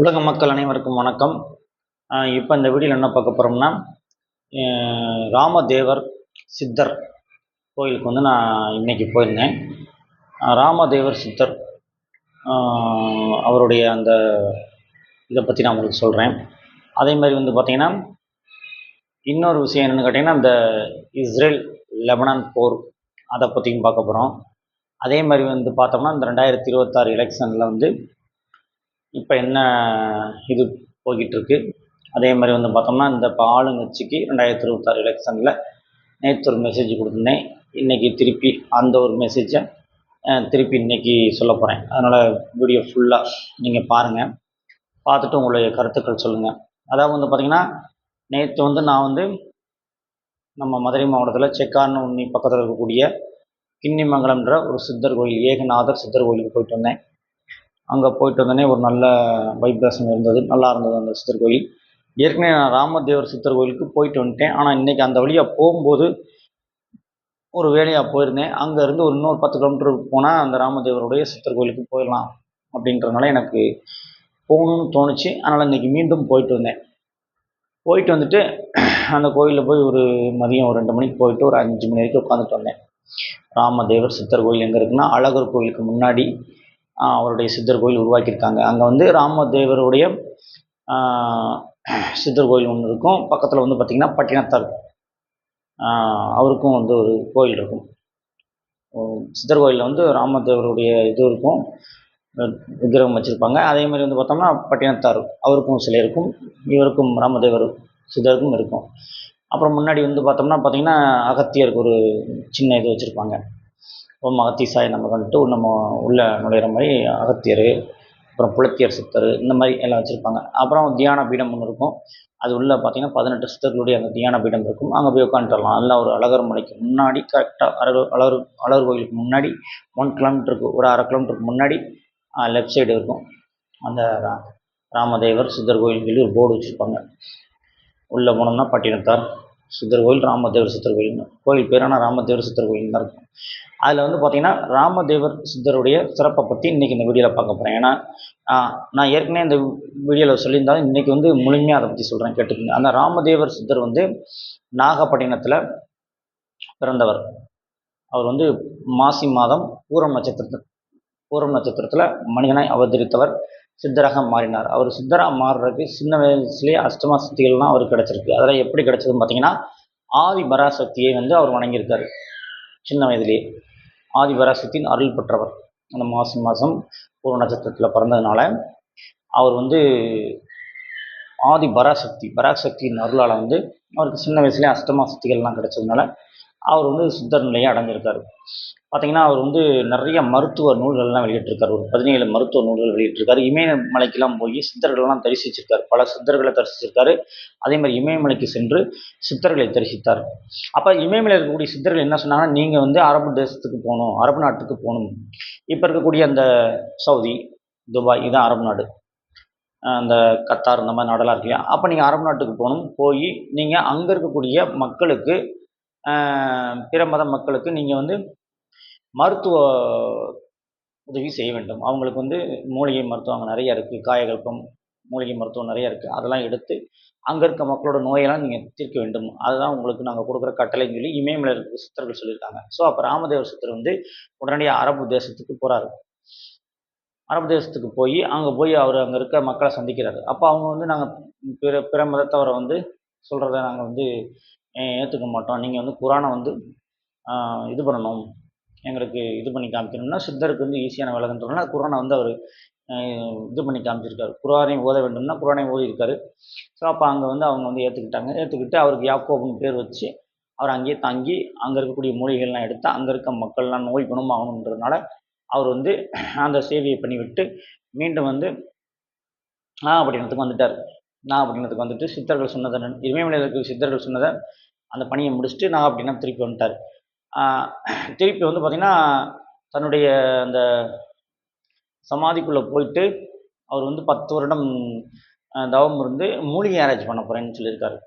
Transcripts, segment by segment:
உலக மக்கள் அனைவருக்கும் வணக்கம். இப்போ இந்த வீடியோவில் என்ன பார்க்க போகிறோம்னா, ராமதேவர் சித்தர் கோயிலுக்கு வந்து நான் இன்னைக்கு போயிருந்தேன். ராமதேவர் சித்தர் அவருடைய அந்த இதை பற்றி நான் உங்களுக்கு சொல்கிறேன். அதே மாதிரி வந்து பார்த்திங்கன்னா, இன்னொரு விஷயம் என்னென்னு கேட்டிங்கன்னா, இந்த இஸ்ரேல் லெபனான் போர் அதை பற்றியும் பார்க்க போகிறோம். அதே மாதிரி வந்து பார்த்தோம்னா, இந்த 2026 எலெக்ஷனில் வந்து இப்போ என்ன இது போய்கிட்டுருக்கு. அதே மாதிரி வந்து பார்த்தோம்னா, இந்த இப்போ ஆளுங்கட்சிக்கு 2026 எலெக்ஷனில் நேற்று ஒரு மெசேஜ் கொடுத்துருந்தேன். இன்றைக்கி திருப்பி அந்த ஒரு மெசேஜை திருப்பி இன்றைக்கி சொல்ல போகிறேன். அதனால் வீடியோ ஃபுல்லாக நீங்கள் பாருங்கள். பார்த்துட்டு உங்களுடைய கருத்துக்கள் சொல்லுங்கள். அதாவது வந்து பார்த்திங்கன்னா, நேற்று வந்து நான் வந்து நம்ம மதுரை மாவட்டத்தில் செக்கார்னு உன்னி பக்கத்தில் இருக்கக்கூடிய கிண்ணிமங்கலம்ன்ற ஒரு சித்தர் கோயில், ஏகநாதர் சித்தர் கோயிலுக்கு போயிட்டு வந்தேன். அங்கே போயிட்டு வந்தோடனே ஒரு நல்ல வைப்ரேஷன் இருந்தது, நல்லா இருந்தது அந்த சித்தர் கோயில். ஏற்கனவே நான் ராமதேவர் சித்தர் கோயிலுக்கு போயிட்டு வந்துட்டேன். ஆனால் இன்றைக்கி அந்த வழியாக போகும்போது ஒரு வேலையாக போயிருந்தேன். அங்கேருந்து ஒரு இன்னொரு 10 கிலோமீட்டருக்கு போனால் அந்த ராமதேவருடைய சித்தர் கோயிலுக்கு போயிடலாம் அப்படின்றதுனால எனக்கு போகணுன்னு தோணுச்சு. அதனால் இன்றைக்கி மீண்டும் போயிட்டு வந்தேன். போயிட்டு வந்துட்டு அந்த கோயிலில் போய் ஒரு மதியம் ஒரு 2 மணிக்கு போயிட்டு ஒரு 5 மணி வரைக்கும் உட்காந்துட்டு வந்தேன். ராமதேவர் சித்தர் கோயில் எங்கே இருக்குன்னா, அழகர் கோயிலுக்கு முன்னாடி அவருடைய சித்தர் கோயில் உருவாக்கியிருக்காங்க. அங்கே வந்து ராமதேவருடைய சித்தர் கோயில் ஒன்று இருக்கும். பக்கத்தில் வந்து பார்த்திங்கன்னா பட்டினத்தார் அவருக்கும் வந்து ஒரு கோயில் இருக்கும். சித்தர் கோயிலில் வந்து ராமதேவருடைய இது இருக்கும், விக்கிரகம் வச்சுருப்பாங்க. அதே மாதிரி வந்து பார்த்தோம்னா பட்டினத்தார் அவருக்கும் சிலை இருக்கும், இவருக்கும் ராமதேவர் சித்தருக்கும் இருக்கும். அப்புறம் முன்னாடி வந்து பார்த்திங்கன்னா அகத்தியருக்கு ஒரு சின்ன இது வச்சுருப்பாங்க. ஓம் அகத்தீசாய நமகன்ட்டு நம்ம உள்ளே நுழையிற மாதிரி அகத்தியர், அப்புறம் புலத்தியர் சித்தர், இந்த மாதிரி எல்லாம் வச்சுருப்பாங்க. அப்புறம் தியான பீடம் ஒன்று இருக்கும். அது உள்ளே பார்த்திங்கன்னா 18 சித்தர்களுடைய அந்த தியான பீடம் இருக்கும். அங்கே போய் உட்காந்துட்டு வரலாம். நல்லா ஒரு அழகர் மலைக்கு முன்னாடி கரெக்டாக அழகர் கோயிலுக்கு முன்னாடி 1 கிலோமீட்டருக்கு ஒரு 1/2 கிலோமீட்டருக்கு முன்னாடி லெஃப்ட் சைடு இருக்கும் அந்த ராமதேவர் சித்தர் கோயில் சொல்லி ஒரு போர்டு வச்சுருப்பாங்க. உள்ளே போனோம்னா பட்டினத்தார் சித்தர் கோயில், ராமதேவர் சித்தர் கோயில், கோயில் பேர் ஆனால் ராமதேவர் சித்தர் கோயில் தான் இருக்கும். அதில் வந்து பார்த்திங்கன்னா ராமதேவர் சித்தருடைய சிறப்பை பற்றி இன்றைக்கி இந்த வீடியோவில் பார்க்க போகிறேன். ஏன்னா நான் ஏற்கனவே இந்த வீடியோவில் சொல்லியிருந்தாலும் இன்றைக்கி வந்து முழுமையாக அதை பற்றி சொல்கிறேன், கேட்டுக்கோங்க. அந்த ராமதேவர் சித்தர் வந்து நாகப்பட்டினத்தில் பிறந்தவர். அவர் வந்து மாசி மாதம் பூரம் நட்சத்திரத்தில் மனிதனாய் அவதரித்தவர், சித்தராக மாறினார். அவர் சித்தராக மாறுறதுக்கு சின்ன வயசுலேயே அஷ்டமா சக்திகள்லாம் அவருக்கு கிடச்சிருக்கு. அதெல்லாம் எப்படி கிடச்சதுன்னு பார்த்தீங்கன்னா, ஆதி பராசக்தியை வந்து அவர் வணங்கியிருக்காரு சின்ன வயதிலேயே. ஆதி பராசக்தியின் அருள் பெற்றவர். அந்த மாசி மாதம் பூர்வ நட்சத்திரத்தில் பிறந்ததுனால அவர் வந்து ஆதி பராசக்தியின் அருளால் வந்து அவருக்கு சின்ன வயசுலேயே அஷ்டமா சக்திகள்லாம் கிடச்சதுனால அவர் வந்து சித்தர் நிலையை அடைஞ்சிருக்காரு. பார்த்திங்கன்னா அவர் வந்து நிறைய மருத்துவ நூல்கள்லாம் வெளியிட்டிருக்காரு. ஒரு 17 மருத்துவ நூல்கள் வெளியிட்டிருக்காரு. இமயமலைக்கெல்லாம் போய் சித்தர்கள்லாம் தரிசிச்சிருக்காரு, பல சித்தர்களை தரிசிச்சிருக்காரு. அதே மாதிரி இமயமலைக்கு சென்று சித்தர்களை தரிசித்தார். அப்போ இமயமலையில் இருக்கக்கூடிய சித்தர்கள் என்ன சொன்னாங்கன்னா, நீங்கள் வந்து அரபு தேசத்துக்கு போகணும், அரபு நாட்டுக்கு போகணும். இப்போ இருக்கக்கூடிய அந்த சவுதி, துபாய், இதுதான் அரபு நாடு. அந்த கத்தார், இந்த மாதிரி நாடெல்லாம் இருக்கு இல்லையா. அப்போ நீங்கள் அரபு நாட்டுக்கு போகணும். போய் நீங்கள் அங்கே இருக்கக்கூடிய மக்களுக்கு, பிற மத மக்களுக்கு நீங்கள் வந்து மருத்துவ உதவி செய்ய வேண்டும். அவங்களுக்கு வந்து மூலிகை மருத்துவம் அங்கே நிறைய இருக்குது, காயகல்பம் மூலிகை மருத்துவம் நிறைய இருக்குது. அதெல்லாம் எடுத்து அங்கே இருக்க மக்களோட நோயெல்லாம் நீங்கள் தீர்க்க வேண்டும். அதுதான் உங்களுக்கு நாங்கள் கொடுக்குற கட்டளைன்னு சொல்லி இமயமலையில் இருக்கிற சித்தர்கள் சொல்லியிருக்காங்க. ஸோ அப்போ ராமதேவர் சித்தர் வந்து உடனடியாக அரபு தேசத்துக்கு போகிறாரு. அரபு தேசத்துக்கு போய் அங்கே போய் அவர் அங்கே இருக்க மக்களை சந்திக்கிறாரு. அப்போ அவங்க வந்து நாங்கள் பிற மதத்தவரை வந்து சொல்கிறத நாங்கள் வந்து ஏற்றுக்க மாட்டோம், நீங்கள் வந்து குரானை வந்து இது பண்ணணும், எங்களுக்கு இது பண்ணி காமிக்கணும்னா சித்தருக்கு வந்து ஈஸியான வேலைன்றதுனால குரானை வந்து அவர் இது பண்ணி காமிச்சிருக்காரு. குரானை ஓத வேண்டும்னா குரானை ஓதியிருக்காரு. ஸோ அப்போ அங்கே வந்து அவங்க வந்து ஏற்றுக்கிட்டு அவருக்கு யாக்கோபுன்னு பேர் வச்சு அவர் அங்கேயே தங்கி அங்கே இருக்கக்கூடிய மூலிகைகள்லாம் எடுத்து அங்கே இருக்க மக்கள்லாம் நோய் குணமாகணுன்றதுனால அவர் வந்து அந்த சேவையை பண்ணிவிட்டு மீண்டும் வந்து நாகப்பட்டினத்துக்கு வந்துட்டு சித்தர்கள் சொன்னதை, இமயமலையில் இருக்கிற சித்தர்கள் சொன்னதை அந்த பணியை முடிச்சுட்டு நாகப்பட்டினம் திருப்பி வந்துட்டார். திருப்பி வந்து பார்த்திங்கன்னா தன்னுடைய அந்த சமாதிக்குள்ளே போயிட்டு அவர் வந்து 10 வருடம் தவம் இருந்து மூலிகை ஆராய்ச்சி பண்ண போகிறேன்னு சொல்லியிருக்காரு.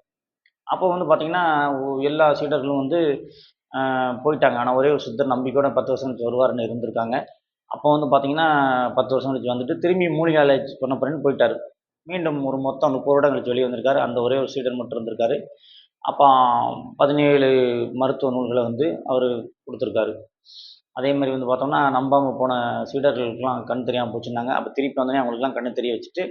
அப்போ வந்து பார்த்திங்கன்னா எல்லா சீடர்களும் வந்து போயிட்டாங்க. ஆனால் ஒரே ஒரு சித்தர் நம்பிக்கையோட 10 வருஷம் கழிச்சு வருவார்னு இருந்திருக்காங்க. அப்போ வந்து பார்த்திங்கன்னா 10 வருஷம் கழிச்சு வந்துட்டு திரும்பி மூலிகை ஆராய்ச்சி பண்ண போகிறேன்னு போயிட்டார். மீண்டும் ஒரு மொத்தம் 30 வருடம் கழிச்சு வெளியே வந்திருக்காரு. அந்த ஒரே ஒரு சீடர் மட்டும் இருந்திருக்காரு. அப்போ 17 மருத்துவ நூல்களை வந்து அவர் கொடுத்துருக்காரு. அதே மாதிரி வந்து பார்த்தோம்னா நம்பாமல் போன சீடர்களுக்கெல்லாம் கண் தெரியாமல் போச்சுன்னாங்க. அப்போ திருப்பி வந்தோடனே அவங்களுக்குலாம் கண்ணு தெரிய வச்சுட்டு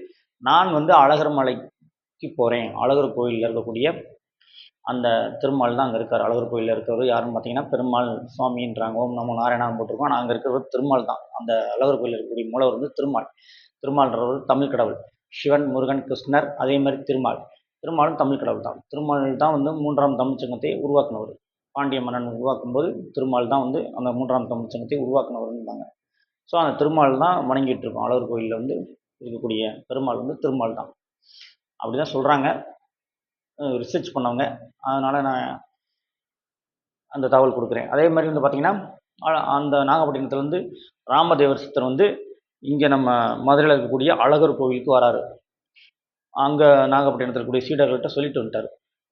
நான் வந்து அழகர் மலைக்கு போகிறேன். அழகர் கோயிலில் இருக்கக்கூடிய அந்த திருமால் தான் அங்கே இருக்கார். அழகர் கோயிலில் இருக்கிறவர் யாருன்னு பார்த்தீங்கன்னா பெருமாள் சுவாமின்றாங்க. ஓம் நமோ நாராயணான்னு போட்டிருக்கோம். ஆனால் அங்கே இருக்கிறவர் திருமால் தான். அந்த அழகர் கோயிலில் இருக்கக்கூடிய மூலவர் வந்து திருமால். திருமால்ன்றவர் தமிழ் கடவுள். சிவன், முருகன், கிருஷ்ணர், அதே மாதிரி திருமால். திருமாலும் தமிழ் கடவுள் தான். திருமால் தான் வந்து 3ஆம் தமிழ்ச்சங்கத்தை உருவாக்குனவர். பாண்டிய மன்னன் உருவாக்கும் போது திருமால் தான் வந்து அந்த 3ஆம் தமிழ்ச்சங்கத்தை உருவாக்குனவர்ன்றாங்க. ஸோ அந்த திருமால் தான் வணங்கிட்டு இருக்கோம். அழகர் கோயிலில் வந்து இருக்கக்கூடிய பெருமாள் வந்து திருமால் தான். அப்படி தான் சொல்கிறாங்க ரிசர்ச் பண்ணவங்க. அதனால் நான் அந்த தகவல் கொடுக்குறேன். அதே மாதிரி வந்து பார்த்திங்கன்னா அந்த நாகப்பட்டினத்தில் வந்து ராமதேவர் சித்தர் வந்து இங்கே நம்ம மதுரையில் இருக்கக்கூடிய அழகர் கோவிலுக்கு வராரு. அங்கே நாகப்பட்டினத்தில் இருக்கக்கூடிய சீடர்கள்ட்ட சொல்லிட்டு வந்துட்டார்,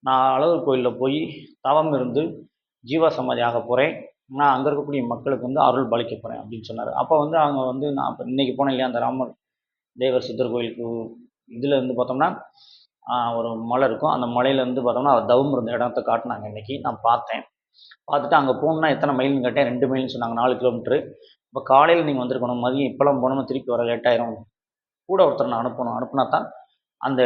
நான் அழகர் கோயிலில் போய் தவம் இருந்து ஜீவா சமாதி ஆக போகிறேன். நான் அங்கே இருக்கக்கூடிய மக்களுக்கு வந்து அருள் பாலிக்க போகிறேன் அப்படின்னு சொன்னார். அப்போ வந்து அவங்க வந்து நான் இப்போ இன்றைக்கி போனேன் இல்லையா அந்த ராமர் தேவர் சித்தர் கோயிலுக்கு இதில் இருந்து பார்த்தோம்னா ஒரு மலை இருக்கும். அந்த மலையிலேருந்து பார்த்தோம்னா அவர் தவம் இருந்த இடத்த காட்டினாங்க. இன்றைக்கி நான் பார்த்தேன். பார்த்துட்டு அங்கே போகணுன்னா எத்தனை மைல்னு கேட்டேன். 2 மைல்னு சொன்னாங்க. 4 கிலோமீட்ரு. இப்போ காலையில் நீங்கள் வந்திருக்கணும். மதியம் இப்போலாம் போனோம்னா திருப்பி வர லேட்டாயிரும். கூட ஒருத்தர் நான் அனுப்புனா தான் அந்த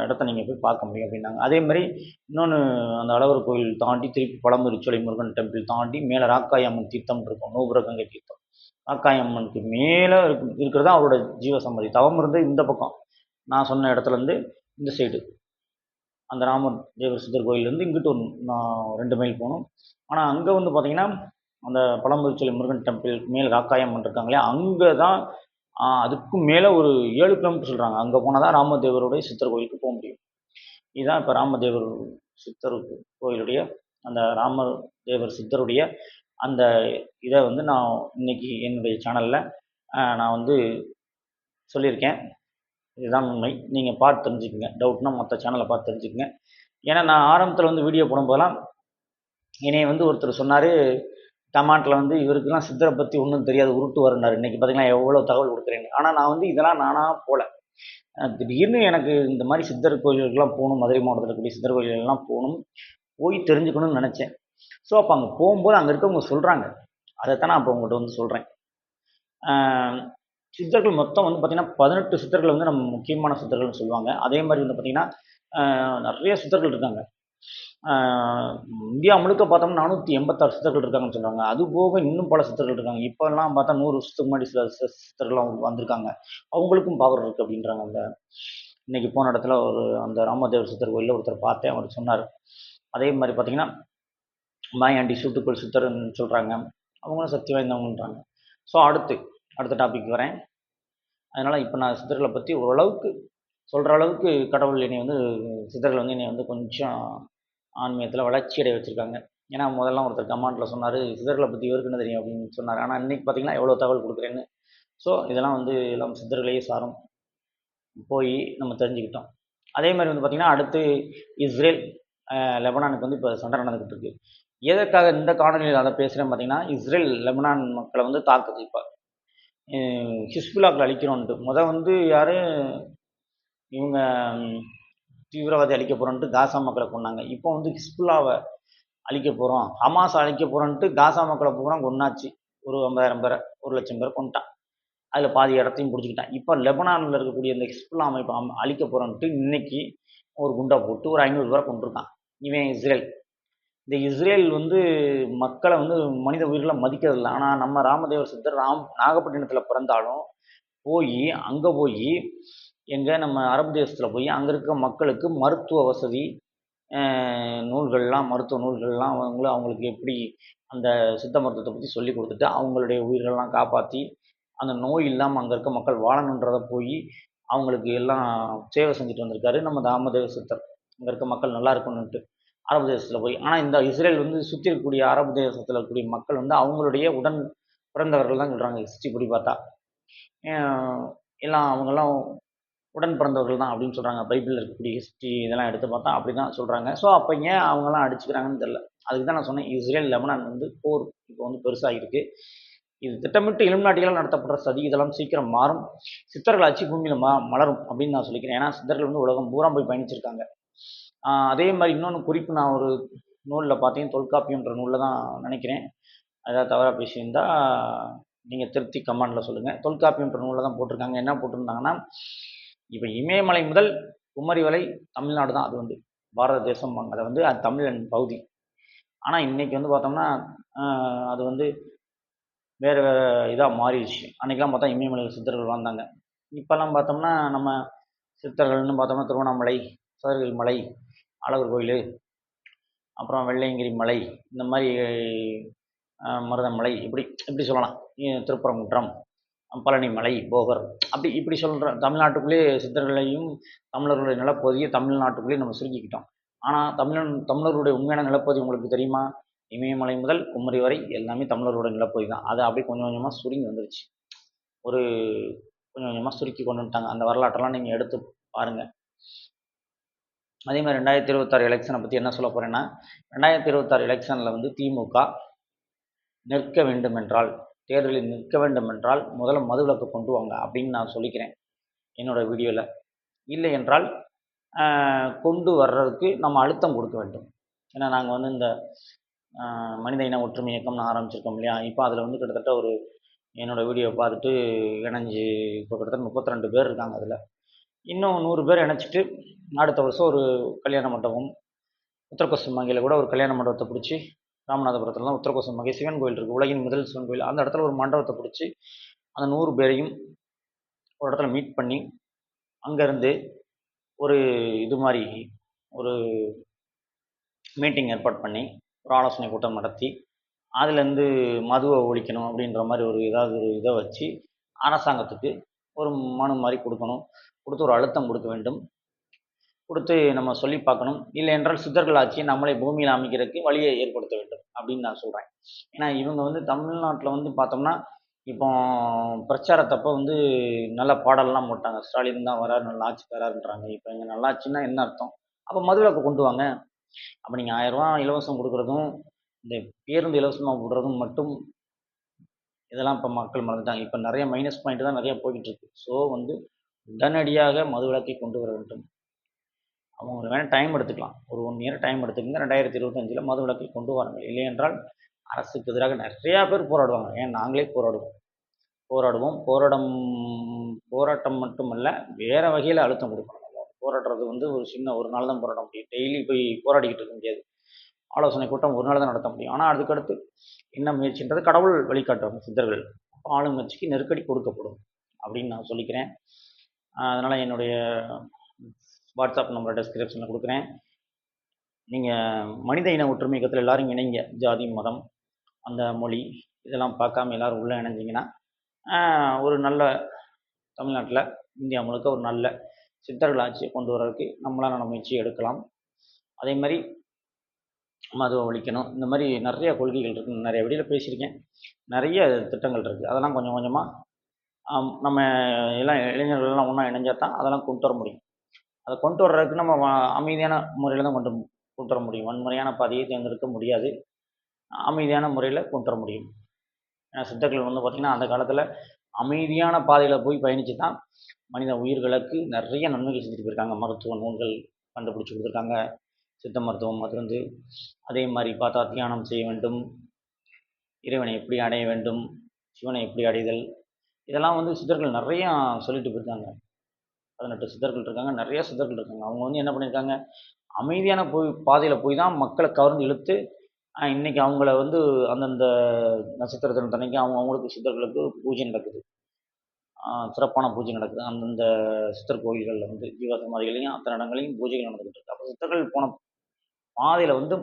இடத்த நீங்கள் போய் பார்க்க முடியும் அப்படின்னாங்க. அதே மாதிரி இன்னொன்று அந்த அழகர் கோயில் தாண்டி திருப்பி பழமுதிர்ச்சோலை முருகன் டெம்பிள் தாண்டி மேலே ராக்காய் அம்மன் தீர்த்தம் இருக்கும். நூபுரகங்கை தீர்த்தம். ராக்காய் அம்மனுக்கு மேலே இருக்கிறது தான் அவரோட ஜீவசமாதி. தவம் இருந்து இந்த பக்கம் நான் சொன்ன இடத்துலேருந்து இந்த சைடு அந்த ராமர் தேவர் சித்தர் கோயிலேருந்து இங்கிட்டு ஒரு 2 மைல் போகணும். ஆனால் அங்கே வந்து பார்த்தீங்கன்னா அந்த பழமுதிர்ச்சோலை முருகன் டெம்பிள் மேல் ராக்காயம்மன் இருக்காங்களே அங்கே தான் அதுக்கும் மேலே ஒரு 7 கிலோமீட்டர் சொல்கிறாங்க. அங்கே போனால் தான் ராமதேவருடைய சித்தர் கோயிலுக்கு போக முடியும். இதுதான் இப்போ ராமதேவர் சித்தர் கோயிலுடைய அந்த ராமதேவர் சித்தருடைய அந்த இதை வந்து நான் இன்னைக்கு என்னுடைய சேனலில் நான் வந்து சொல்லியிருக்கேன். இதுதான் உண்மை. நீங்கள் பார்த்து தெரிஞ்சுக்கங்க. டவுட்னா மற்ற சேனலை பார்த்து தெரிஞ்சுக்கங்க. ஏன்னா நான் ஆரம்பத்தில் வந்து வீடியோ போடும்போதெல்லாம் என்னைய வந்து ஒருத்தர் சொன்னார் கமெண்ட்டில் வந்து இவருக்கெல்லாம் சித்தரை பற்றி ஒன்றும் தெரியாது உருட்டு வரண்டார். இன்றைக்கி பார்த்தீங்கன்னா எவ்வளோ தகவல் கொடுக்குறேன்னு. ஆனால் நான் வந்து இதெல்லாம் நானாக போகல. திடீர்னு எனக்கு இந்த மாதிரி சித்தர் கோயில்களுக்கெல்லாம் போகணும், மதுரை மாவட்டத்தில் இருக்கக்கூடிய சித்தர் கோயில்கள்லாம் போகணும், போய் தெரிஞ்சுக்கணும்னு நினச்சேன். ஸோ அப்போ அங்கே போகும்போது அங்கே இருக்கவங்க சொல்கிறாங்க. அதைத்தான் நான் இப்போ உங்கள்கிட்ட வந்து சொல்கிறேன். சித்தர்கள் மொத்தம் வந்து பார்த்திங்கன்னா 18 சித்தர்கள் வந்து நம்ம முக்கியமான சித்தர்கள்னு சொல்லுவாங்க. அதே மாதிரி வந்து பார்த்திங்கன்னா நிறைய சித்தர்கள் இருக்காங்க. இந்தியா முழுக்க பார்த்தோம்னா 486 சித்தர்கள் இருக்காங்கன்னு சொல்கிறாங்க. அது போக இன்னும் பல சித்தர்கள் இருக்காங்க. இப்போல்லாம் பார்த்தா 100 வருஷத்துக்கு முன்னாடி சில சித்தர்கள்லாம் வந்திருக்காங்க. அவங்களுக்கும் பவர் இருக்குது அப்படின்றாங்க. அந்த இன்றைக்கி போன இடத்துல ஒரு அந்த ராமதேவர் சித்தர் கோயிலில் ஒருத்தர் பார்த்தேன். அவர் சொன்னார். அதே மாதிரி பார்த்திங்கன்னா மாயாண்டி சூட்டுக்குள் சித்தர்ன்னு சொல்கிறாங்க. அவங்களும் சக்தி வாய்ந்தவங்கன்றாங்க. ஸோ அடுத்த டாபிக் வரேன். அதனால் இப்போ நான் சித்தர்களை பற்றி ஓரளவுக்கு சொல்கிற அளவுக்கு கடவுள் என்னை வந்து சித்தர்கள் வந்து என்னை வந்து கொஞ்சம் ஆன்மீகத்தில் வளர்ச்சி அடைய வச்சுருக்காங்க. ஏன்னா முதல்லாம் ஒருத்தர் கமெண்ட்டில் சொன்னார் சித்தர்களை பற்றி இவருக்கு என்ன தெரியும் அப்படின்னு சொன்னார். ஆனால் இன்றைக்கி பார்த்திங்கன்னா எவ்வளோ தகவல் கொடுக்குறேன்னு. ஸோ இதெல்லாம் வந்து எல்லாம் சித்தர்களையே சாரும் போய் நம்ம தெரிஞ்சுக்கிட்டோம். அதே மாதிரி வந்து பார்த்திங்கன்னா அடுத்து இஸ்ரேல் லெபனானுக்கு வந்து இப்போ சண்டை நடந்துக்கிட்டு இருக்குது. எதற்காக இந்த காணொலியில் அதை பேசுகிறேன் பார்த்திங்கன்னா இஸ்ரேல் லெபனான் மக்களை வந்து தாக்குது. இப்போ ஹிஸ்புல்லாக்கள் அழிக்கிறோன்ட்டு வந்து யார் இவங்க தீவிரவாதி அழிக்க போகிறோன்ட்டு காசா மக்களை கொண்டாங்க. இப்போ வந்து ஹிஸ்புல்லாவை அழிக்க போகிறோம், ஹமாஸ் அழிக்க போகிறோன்ட்டு காசா மக்களை பூரா கொண்டாச்சு. ஒரு 50,000 பேரை 1,00,000 பேரை கொண்டுட்டான். அதில் பாதி இடத்தையும் பிடிச்சிக்கிட்டான். இப்போ லெபனானில் இருக்கக்கூடிய இந்த ஹிஸ்புல்லா அமைப்பை அழிக்க போகிறோன்ட்டு இன்னைக்கு ஒரு குண்டை போட்டு ஒரு 500 பேரை கொண்டிருக்கான். இவன் இஸ்ரேல். இந்த இஸ்ரேல் வந்து மக்களை வந்து மனித உயிர்களை மதிக்கிறதில்ல. ஆனால் நம்ம ராமதேவர் சித்தர் நாகப்பட்டினத்தில் பிறந்தாலும் அங்கே போய் நம்ம அரபு தேசத்தில் போய் அங்கே இருக்க மக்களுக்கு மருத்துவ வசதி மருத்துவ நூல்கள்லாம் அவங்களுக்கு எப்படி அந்த சித்த மருத்துவத்தை பற்றி சொல்லி கொடுத்துட்டு அவங்களுடைய உயிர்கள்லாம் காப்பாற்றி அந்த நோய் இல்லாமல் அங்கே இருக்க மக்கள் வாழணுன்றதை போய் அவங்களுக்கு எல்லாம் சேவை செஞ்சுட்டு வந்திருக்காரு நம்ம ராமதேவர் சித்தர். அங்கே இருக்க மக்கள் நல்லா இருக்கணுன்ட்டு அரபு தேசத்தில் போய். ஆனால் இந்த இஸ்ரேல் வந்து சுற்றி இருக்கக்கூடிய அரபு தேசத்தில் இருக்கக்கூடிய மக்கள் வந்து அவங்களுடைய உடன் பிறந்தவர்கள் தான் சொல்கிறாங்க. ஹிஸ்ட்ரி படி பார்த்தா எல்லாம் அவங்கெல்லாம் உடன் பிறந்தவர்கள் தான் அப்படின்னு சொல்கிறாங்க. பைபிளில் இருக்கக்கூடிய ஹிஸ்ட்ரி இதெல்லாம் எடுத்து பார்த்தா அப்படி தான் சொல்கிறாங்க. ஸோ அப்போ ஏன் அவங்கெல்லாம் அடிச்சுக்கிறாங்கன்னு தெரில. அதுக்கு தான் நான் சொன்னேன் இஸ்ரேல் லெபனான் வந்து போர் இப்போ வந்து பெருசாக இருக்குது. இது திட்டமிட்டு இலுமினாட்டிகளால் நடத்தப்படுற சதி. இதெல்லாம் சீக்கிரம் மாறும். சித்தர்கள் ஆட்சி பூமியில் மலரும் அப்படின்னு நான் சொல்லிக்கிறேன். ஏன்னா சித்தர்கள் வந்து உலகம் பூரா போய் பயணிச்சிருக்காங்க. அதே மாதிரி இன்னொன்று குறிப்பு நான் ஒரு நூலில் பார்த்தீங்கன்னா தொல்காப்பியம்ன்ற நூலில் தான் நினைக்கிறேன். ஏதாவது தவறாக பேசியிருந்தா நீங்கள் திருப்தி கமெண்டில் சொல்லுங்கள். தொல்காப்பியம்ன்ற நூலில் தான் போட்டிருக்காங்க. என்ன போட்டிருந்தாங்கன்னா, இப்போ இமயமலை முதல் குமரி வரை தமிழ்நாடு தான். அது வந்து பாரத தேசம். அதை வந்து அது தமிழன் பகுதி. ஆனால் இன்னைக்கு வந்து பார்த்தோம்னா அது வந்து வேறு வேறு இதாக மாறிடுச்சு. அன்றைக்கெலாம் பார்த்தா இமயமலையில் சித்தர்கள் வாழ்ந்தாங்க. இப்போல்லாம் பார்த்தோம்னா நம்ம சித்தர்கள்னு பார்த்தோம்னா திருவண்ணாமலை, சதுரகிரி மலை, அழகர் கோயில், அப்புறம் வெள்ளையங்கிரி மலை, இந்த மாதிரி மருதமலை, இப்படி இப்படி சொல்லலாம். திருப்பரங்குன்றம், பழனி மலை, போகர், அப்படி இப்படி சொல்கிற தமிழ்நாட்டுக்குள்ளேயே சித்தர்களையும் தமிழர்களுடைய நிலப்பகுதியை தமிழ்நாட்டுக்குள்ளேயே நம்ம சுருக்கிக்கிட்டோம். ஆனால் தமிழர்களுடைய உண்மையான நிலப்பகுதி உங்களுக்கு தெரியுமா? இமயமலை முதல் குமரி வரை எல்லாமே தமிழரோட நிலப்பகுதி தான். அது அப்படியே கொஞ்சம் கொஞ்சமாக சுருங்கி வந்துருச்சு. ஒரு கொஞ்சம் கொஞ்சமாக சுருக்கி கொண்டு வந்துட்டாங்க. அந்த வரலாற்றெல்லாம் நீங்கள் எடுத்து பாருங்கள். அதே மாதிரி 2026 எலெக்ஷனை பற்றி என்ன சொல்ல போகிறேன்னா, 2026 எலெக்ஷனில் வந்து திமுக நிற்க வேண்டுமென்றால், தேர்தலில் நிற்க வேண்டுமென்றால் முதல்ல மதுவிலக்கு கொண்டு வாங்க அப்படின்னு நான் சொல்லிக்கிறேன் என்னோடய வீடியோவில். இல்லை என்றால் கொண்டு வர்றதுக்கு நம்ம அழுத்தம் கொடுக்க வேண்டும். ஏன்னா நாங்கள் வந்து இந்த மனித இன ஒற்றுமை இயக்கம்னு ஆரம்பிச்சிருக்கோம் இல்லையா? இப்போ அதில் வந்து கிட்டத்தட்ட ஒரு என்னோடய வீடியோவை பார்த்துட்டு இணைஞ்சு இப்போ கிட்டத்தட்ட 32 பேர் இருக்காங்க. அதில் இன்னும் 100 பேர் இணைச்சிட்டு அடுத்த வருஷம் ஒரு கல்யாண மண்டபம், உத்தரகோசம் மங்கையில் கூட ஒரு கல்யாண மண்டபத்தை பிடிச்சி, ராமநாதபுரத்தில் தான் உத்தரகோசம் மங்கை சிவன் கோயில் இருக்குது, உலகின் முதல் சிவன் கோயில். அந்த இடத்துல ஒரு மண்டபத்தை பிடிச்சி அந்த 100 பேரையும் ஒரு இடத்துல மீட் பண்ணி அங்கேருந்து ஒரு இது மாதிரி ஒரு மீட்டிங் ஏற்பாடு பண்ணி ஒரு ஆலோசனை கூட்டம் நடத்தி அதுலேருந்து மதுவை ஒழிக்கணும் அப்படின்ற மாதிரி ஒரு ஏதாவது ஒரு இதை வச்சு அரசாங்கத்துக்கு ஒரு மனு மாதிரி கொடுக்கணும். கொடுத்து ஒரு அழுத்தம் கொடுக்க வேண்டும். கொடுத்து நம்ம சொல்லி பார்க்கணும். இல்லை என்றால் சித்தர்கள் ஆட்சியை நம்மளே பூமியில் அமைக்கிறதுக்கு வழியை ஏற்படுத்த வேண்டும் அப்படின்னு நான் சொல்கிறேன். ஏன்னா இவங்க வந்து தமிழ்நாட்டில் வந்து பார்த்தோம்னா இப்போ பிரச்சாரத்தப்போ வந்து நல்ல பாடல்லாம் போட்டாங்க. ஸ்டாலின் தான் வராரு, நல்ல ஆட்சி தராருன்றாங்க. இப்போ இங்கே நல்லாட்சின்னா என்ன அர்த்தம்? அப்போ மதுவிலக்கு கொண்டு வாங்க. அப்போ நீங்கள் 1000 ரூபா இலவசம் கொடுக்குறதும் இந்த பேருந்து இலவசமாக விடுறதும் மட்டும் இதெல்லாம் இப்போ மக்கள் மறந்துட்டாங்க. இப்போ நிறைய மைனஸ் பாயிண்ட் தான் நிறைய போய்கிட்டு இருக்கு. ஸோ வந்து உடனடியாக மதுவிலக்கை கொண்டு வர வேண்டும். அவங்க வேணால் டைம் எடுத்துக்கலாம். ஒரு 1 இயர் டைம் எடுத்துக்கங்க. 2025 மதுவிலக்கை கொண்டு வாருங்கள். இல்லை என்றால் அரசுக்கு எதிராக நிறையா பேர் போராடுவாங்க. ஏன் நாங்களே போராடுவோம். போராட்டம் மட்டுமல்ல, வேறு வகையில் அழுத்தம் கொடுக்கணும். போராடுறது வந்து ஒரு நாள் தான் போராட முடியும். டெய்லி போய் போராடிக்கிட்டு இருக்க முடியாது. ஆலோசனை கூட்டம் ஒரு நாள் தான் நடத்த முடியும். ஆனால் அதுக்கடுத்து என்ன முயற்சின்றது கடவுள் வழிகாட்டுவாங்க சித்தர்கள். ஆளுங்கட்சிக்கு நெருக்கடி கொடுக்கப்படும் அப்படின்னு நான் சொல்லிக்கிறேன். அதனால் என்னுடைய வாட்ஸ்அப் நம்பரை டிஸ்கிரிப்ஷனில் கொடுக்குறேன். நீங்கள் மனித இன ஒற்றுமை இயக்கத்தில் எல்லோரும் இணைங்க. ஜாதி, மதம், அந்த மொழி இதெல்லாம் பார்க்காம எல்லோரும் உள்ளே இணைஞ்சிங்கன்னா ஒரு நல்ல தமிழ்நாட்டில் இந்தியா முழுக்க ஒரு நல்ல சித்தர்கள் ஆட்சியை கொண்டு வர்றதுக்கு நம்மளால் முயற்சி எடுக்கலாம். அதே மாதிரி மதுவை ஒழிக்கணும். இந்த மாதிரி நிறைய கொள்கைகள் இருக்குது. நிறைய வீடியோவில் பேசியிருக்கேன். நிறைய திட்டங்கள் இருக்குது. அதெல்லாம் கொஞ்சம் கொஞ்சமாக நம்ம எல்லாம் இளைஞர்கள்லாம் ஒன்றா இணைஞ்சால் தான் அதெல்லாம் கொண்டு வர முடியும். அதை கொண்டு வர்றதுக்கு நம்ம அமைதியான முறையில் தான் கொண்டு வர முடியும். வன்முறையான பாதையை தேர்ந்தெடுக்க முடியாது. அமைதியான முறையில் கொண்டு வர முடியும். ஏன்னா சித்தர்கள் வந்து பார்த்திங்கன்னா அந்த காலத்தில் அமைதியான பாதையில் போய் பயணித்து தான் மனித உயிர்களுக்கு நிறைய நன்மைகள் செஞ்சுட்டு போயிருக்காங்க. மருத்துவ நூல்கள் கண்டுபிடிச்சி கொடுத்துருக்காங்க. சித்த மருத்துவம் மருந்து. அதே மாதிரி பார்த்தா தியானம் செய்ய வேண்டும், இறைவனை எப்படி அடைய வேண்டும், சிவனை எப்படி அடைதல், இதெல்லாம் வந்து சித்தர்கள் நிறையா சொல்லிட்டு போயிருக்காங்க. 18 சித்தர்கள் இருக்காங்க. நிறைய சித்தர்கள் இருக்காங்க. அவங்க வந்து என்ன பண்ணியிருக்காங்க, அமைதியான பாதையில் போய் தான் மக்களை கவர்ந்து இழுத்து இன்றைக்கி அவங்கள வந்து அந்தந்த நட்சத்திர தினத்தன்னைக்கு அவங்களுக்கு சித்தர்களுக்கு பூஜை நடக்குது. சிறப்பான பூஜை நடக்குது. அந்தந்த சித்தர் கோயில்களில் வந்து ஜீவசமாதிகளையும் அத்தனை இடங்களையும் பூஜைகள் நடந்துகிட்டு இருக்கு. அப்போ சித்தர்கள் போன பாதையில் வந்து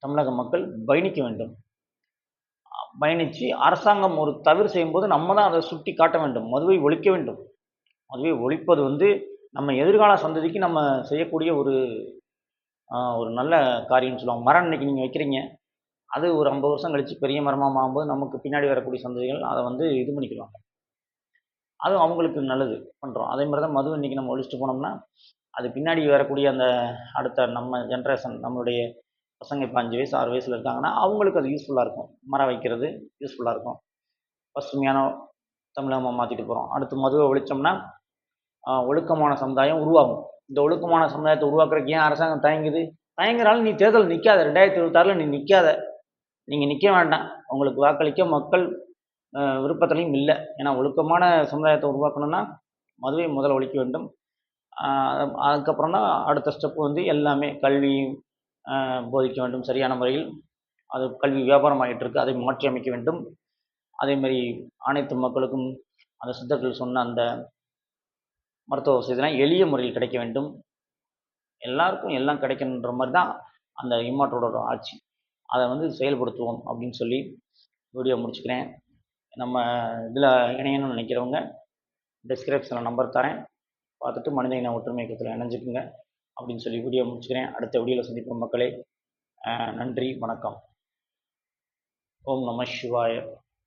தமிழக மக்கள் பயணிக்க வேண்டும். பயணித்து அரசாங்கம் ஒரு தவறு செய்யும்போது நம்ம தான் அதை சுட்டி காட்ட வேண்டும். மதுவை ஒழிக்க வேண்டும். மதுவை ஒழிப்பது வந்து நம்ம எதிர்கால சந்ததிக்கு நம்ம செய்யக்கூடிய ஒரு நல்ல காரியம்னு சொல்லுவாங்க. மரம் இன்றைக்கி நீங்கள் வைக்கிறீங்க, அது ஒரு 50 வருஷம் கழித்து பெரிய மரமாக மாறும்போது நமக்கு பின்னாடி வரக்கூடிய சந்ததிகள் அதை வந்து இது பண்ணிக்குவாங்க. அது அவங்களுக்கு நல்லது பண்ணுறோம். அதே மாதிரி தான் மது இன்றைக்கி நம்ம ஒழிச்சிட்டு போனோம்னா அது பின்னாடி வரக்கூடிய அந்த அடுத்த நம்ம ஜென்ரேஷன் நம்மளுடைய பசங்க இப்போ 5 வயசு 6 வயசில் இருக்காங்கன்னா அவங்களுக்கு அது யூஸ்ஃபுல்லாக இருக்கும். மரம் வைக்கிறது யூஸ்ஃபுல்லாக இருக்கும். பசுமையான தமிழகமாக மாற்றிட்டு போகிறோம். அடுத்து மதுவை ஒழிச்சோம்னா ஒழுக்கமான சமுதாயம் உருவாகும். இந்த ஒழுக்கமான சமுதாயத்தை உருவாக்குறதுக்கு ஏன் அரசாங்கம் தயங்குது? தயங்குறாலும் நீ தேர்தல் நிற்காத, 2026 நீ நிற்காத. நீங்கள் நிற்க வேண்டாம். உங்களுக்கு வாக்களிக்க மக்கள் விருப்பத்திலையும் இல்லை. ஏன்னா ஒழுக்கமான சமுதாயத்தை உருவாக்கணும்னா மதுவை முதல்ல ஒழிக்க வேண்டும். அதுக்கப்புறம் தான் அடுத்த ஸ்டெப்பு வந்து எல்லாமே கல்வி போதிக்க வேண்டும் சரியான முறையில். அது கல்வி வியாபாரம் ஆகிட்டு இருக்கு, அதை மாற்றி அமைக்க வேண்டும். அதேமாதிரி அனைத்து மக்களுக்கும் அந்த சித்தர்கள் சொன்ன அந்த மருத்துவ வசதிலாம் எளிய முறையில் கிடைக்க வேண்டும். எல்லாருக்கும் எல்லாம் கிடைக்கணுன்ற மாதிரி தான் அந்த இம்மாற்றோட ஆட்சி. அதை வந்து செயல்படுத்துவோம் அப்படின்னு சொல்லி வீடியோ முடிச்சுக்கிறேன். நம்ம இதில் இணையணும்னு நினைக்கிறவங்க டிஸ்கிரிப்ஷனில் நம்பர் தரேன், பார்த்துட்டு மனித இன ஒற்றுமை இயக்கத்தில் இணைஞ்சுக்குங்க அப்படின்னு சொல்லி வீடியோ முடிச்சுக்கிறேன். அடுத்த வீடியோவில் சந்திப்போம் மக்களே. நன்றி, வணக்கம். ஓம் நம சிவாய.